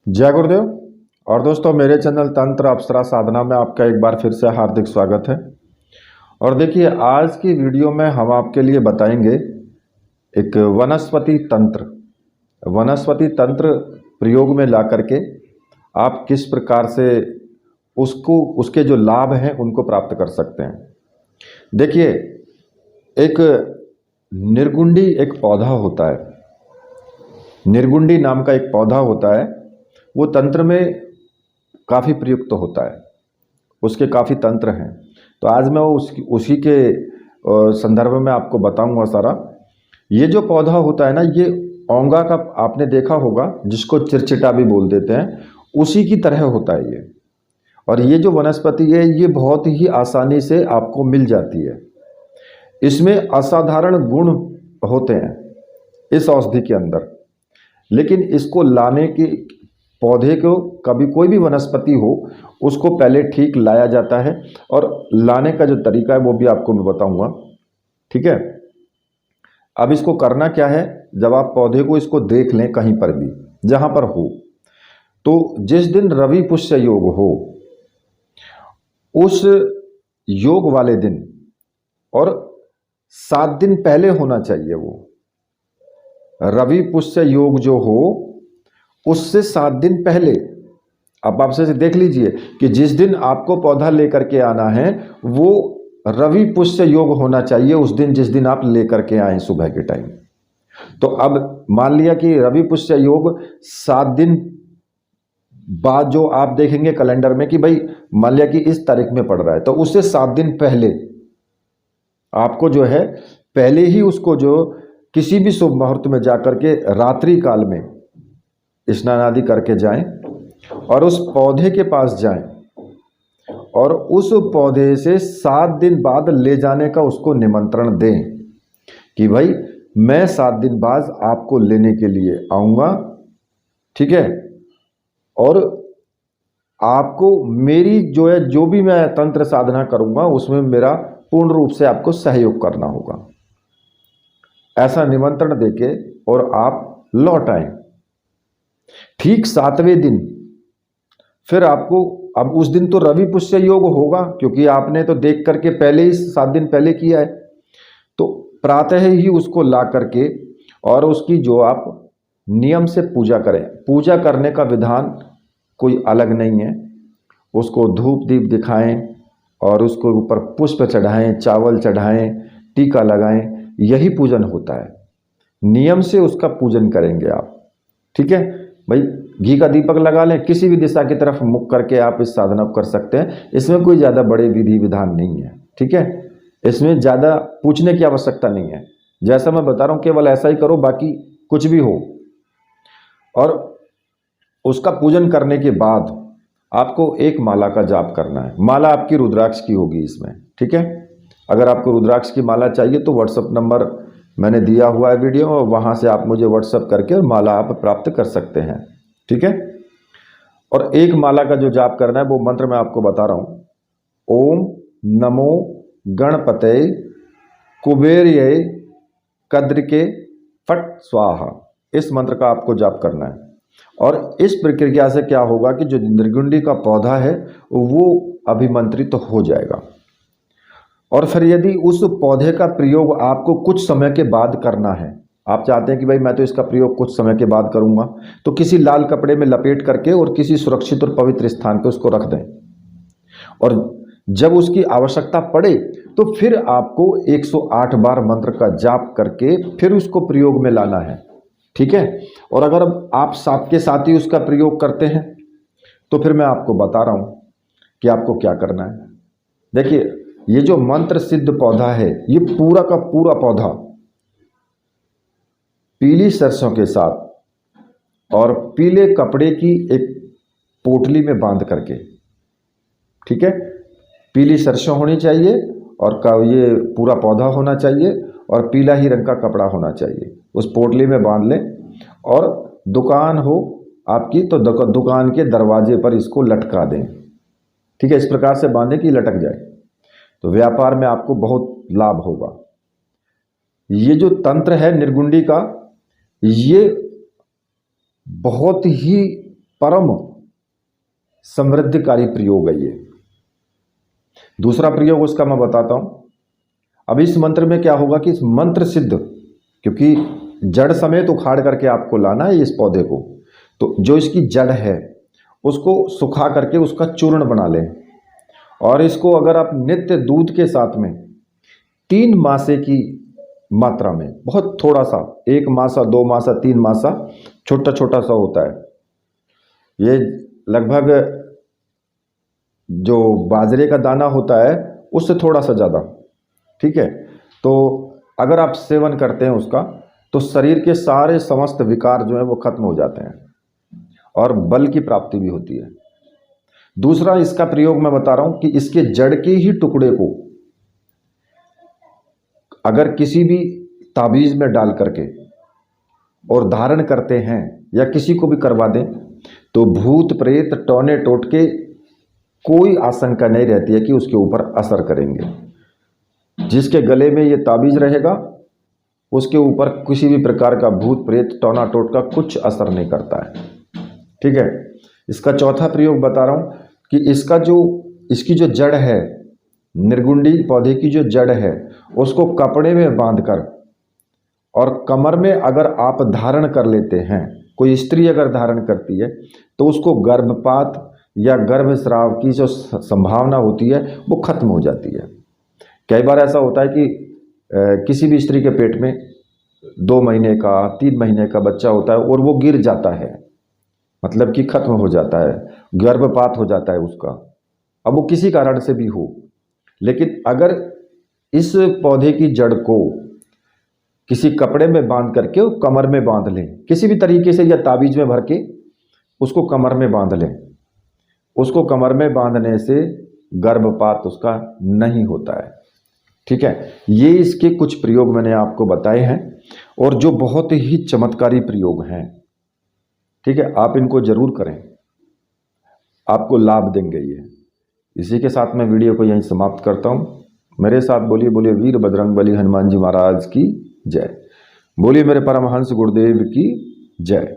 जय गुरुदेव। और दोस्तों, मेरे चैनल तंत्र अप्सरा साधना में आपका एक बार फिर से हार्दिक स्वागत है। और देखिए, आज की वीडियो में हम आपके लिए बताएंगे एक वनस्पति तंत्र प्रयोग में ला करके आप किस प्रकार से उसके जो लाभ हैं उनको प्राप्त कर सकते हैं। देखिए, एक निर्गुंडी एक पौधा होता है, निर्गुंडी नाम का एक पौधा होता है। वो तंत्र में काफ़ी प्रयुक्त होता है, उसके काफ़ी तंत्र हैं। तो आज मैं उसी के संदर्भ में आपको बताऊंगा सारा। ये जो पौधा होता है ना, ये औंगा का आपने देखा होगा, जिसको चिरचिटा भी बोल देते हैं, उसी की तरह होता है ये। और ये जो वनस्पति है, ये बहुत ही आसानी से आपको मिल जाती है। इसमें असाधारण गुण होते हैं इस औषधि के अंदर, लेकिन इसको लाने की पौधे को, कभी कोई भी वनस्पति हो, उसको पहले ठीक लाया जाता है। और लाने का जो तरीका है वो भी आपको मैं बताऊंगा, ठीक है। अब इसको करना क्या है, जब आप पौधे को इसको देख लें कहीं पर भी, जहां पर हो, तो जिस दिन रवि पुष्य योग हो, उस योग वाले दिन, और 7 दिन पहले होना चाहिए वो रवि पुष्य योग जो हो, उससे 7 दिन पहले। अब आपसे देख लीजिए कि जिस दिन आपको पौधा लेकर के आना है, वो रवि पुष्य योग होना चाहिए उस दिन, जिस दिन आप लेकर के आए सुबह के टाइम। तो अब मान लिया कि रवि पुष्य योग 7 दिन बाद जो आप देखेंगे कैलेंडर में कि भाई मान लिया कि इस तारीख में पड़ रहा है, तो उससे 7 दिन पहले आपको जो है, पहले ही उसको जो किसी भी शुभ मुहूर्त में जाकर के रात्रि काल में स्नान आदि करके जाएं और उस पौधे के पास जाएं, और उस पौधे से 7 दिन बाद ले जाने का उसको निमंत्रण दें कि भाई मैं 7 दिन बाद आपको लेने के लिए आऊँगा, ठीक है। और आपको मेरी जो है, जो भी मैं तंत्र साधना करूँगा, उसमें मेरा पूर्ण रूप से आपको सहयोग करना होगा। ऐसा निमंत्रण देके और आप लौट आएं। ठीक 7वें दिन फिर आपको, अब उस दिन तो रवि पुष्य योग होगा, क्योंकि आपने तो देख करके पहले ही 7 दिन पहले किया है। तो प्रातः ही उसको ला करके और उसकी जो आप नियम से पूजा करें। पूजा करने का विधान कोई अलग नहीं है। उसको धूप दीप दिखाएं और उसको ऊपर पुष्प चढ़ाएं, चावल चढ़ाएं, टीका लगाएं, यही पूजन होता है। नियम से उसका पूजन करेंगे आप, ठीक है भाई। घी का दीपक लगा लें, किसी भी दिशा की तरफ मुख करके आप इस साधना को कर सकते हैं। इसमें कोई ज़्यादा बड़े विधि विधान नहीं है, ठीक है। इसमें ज़्यादा पूछने की आवश्यकता नहीं है। जैसा मैं बता रहा हूँ, केवल ऐसा ही करो, बाकी कुछ भी हो। और उसका पूजन करने के बाद आपको एक माला का जाप करना है। माला आपकी रुद्राक्ष की होगी इसमें, ठीक है। अगर आपको रुद्राक्ष की माला चाहिए तो व्हाट्सअप नंबर मैंने दिया हुआ है वीडियो, और वहाँ से आप मुझे व्हाट्सअप करके माला आप प्राप्त कर सकते हैं, ठीक है। और एक माला का जो जाप करना है, वो मंत्र मैं आपको बता रहा हूँ। ओम नमो गणपतये कुबेरये कद्रिके फट स्वाहा। इस मंत्र का आपको जाप करना है। और इस प्रक्रिया से क्या होगा कि जो निर्गुंडी का पौधा है वो अभिमंत्रित तो हो जाएगा। और फिर यदि उस पौधे का प्रयोग आपको कुछ समय के बाद करना है, आप चाहते हैं कि भाई मैं तो इसका प्रयोग कुछ समय के बाद करूंगा, तो किसी लाल कपड़े में लपेट करके और किसी सुरक्षित और पवित्र स्थान पर उसको रख दें। और जब उसकी आवश्यकता पड़े तो फिर आपको 108 बार मंत्र का जाप करके फिर उसको प्रयोग में लाना है, ठीक है। और अगर आप साथ के साथ ही उसका प्रयोग करते हैं तो फिर मैं आपको बता रहा हूं कि आपको क्या करना है। देखिए, ये जो मंत्र सिद्ध पौधा है, ये पूरा का पूरा पौधा पीली सरसों के साथ और पीले कपड़े की एक पोटली में बांध करके, ठीक है। पीली सरसों होनी चाहिए और ये पूरा पौधा होना चाहिए और पीला ही रंग का कपड़ा होना चाहिए। उस पोटली में बांध लें और दुकान हो आपकी तो दुकान के दरवाजे पर इसको लटका दें, ठीक है। इस प्रकार से बांधें कि लटक जाए, तो व्यापार में आपको बहुत लाभ होगा। ये जो तंत्र है निर्गुंडी का, ये बहुत ही परम समृद्धिकारी प्रयोग है ये। दूसरा प्रयोग उसका मैं बताता हूं। अब इस मंत्र में क्या होगा कि इस मंत्र सिद्ध, क्योंकि जड़ समेत उखाड़ करके आपको लाना है इस पौधे को, तो जो इसकी जड़ है उसको सुखा करके उसका चूर्ण बना लें, और इसको अगर आप नित्य दूध के साथ में 3 मासे की मात्रा में, बहुत थोड़ा सा, 1 मासा, 2 मासा, 3 मासा, छोटा छोटा सा होता है ये, लगभग जो बाजरे का दाना होता है उससे थोड़ा सा ज़्यादा, ठीक है। तो अगर आप सेवन करते हैं उसका, तो शरीर के सारे समस्त विकार जो है वो खत्म हो जाते हैं और बल की प्राप्ति भी होती है। दूसरा इसका प्रयोग मैं बता रहा हूं कि इसके जड़ के ही टुकड़े को अगर किसी भी ताबीज में डाल करके और धारण करते हैं या किसी को भी करवा दें, तो भूत प्रेत टौने टोटके कोई आशंका नहीं रहती है कि उसके ऊपर असर करेंगे। जिसके गले में ये ताबीज रहेगा उसके ऊपर किसी भी प्रकार का भूत प्रेत टौना टोटका कुछ असर नहीं करता है, ठीक है। इसका चौथा प्रयोग बता रहा हूं कि इसकी जो जड़ है, निर्गुंडी पौधे की जो जड़ है, उसको कपड़े में बांधकर और कमर में अगर आप धारण कर लेते हैं, कोई स्त्री अगर धारण करती है, तो उसको गर्भपात या गर्भस्राव की जो संभावना होती है वो खत्म हो जाती है। कई बार ऐसा होता है कि किसी भी स्त्री के पेट में 2 महीने का, 3 महीने का बच्चा होता है और वो गिर जाता है, मतलब कि खत्म हो जाता है, गर्भपात हो जाता है उसका, अब वो किसी कारण से भी हो। लेकिन अगर इस पौधे की जड़ को किसी कपड़े में बांध करके कमर में बांध लें, किसी भी तरीके से, या ताबीज में भर के उसको कमर में बांध लें, उसको कमर में बांधने से गर्भपात उसका नहीं होता है, ठीक है। ये इसके कुछ प्रयोग मैंने आपको बताए हैं और जो बहुत ही चमत्कारी प्रयोग हैं, ठीक है। आप इनको जरूर करें, आपको लाभ देंगे ये। इसी के साथ मैं वीडियो को यहीं समाप्त करता हूं। मेरे साथ बोलिए बोलिए वीर बजरंगबली हनुमान जी महाराज की जय। बोलिए मेरे परमहंस गुरुदेव की जय।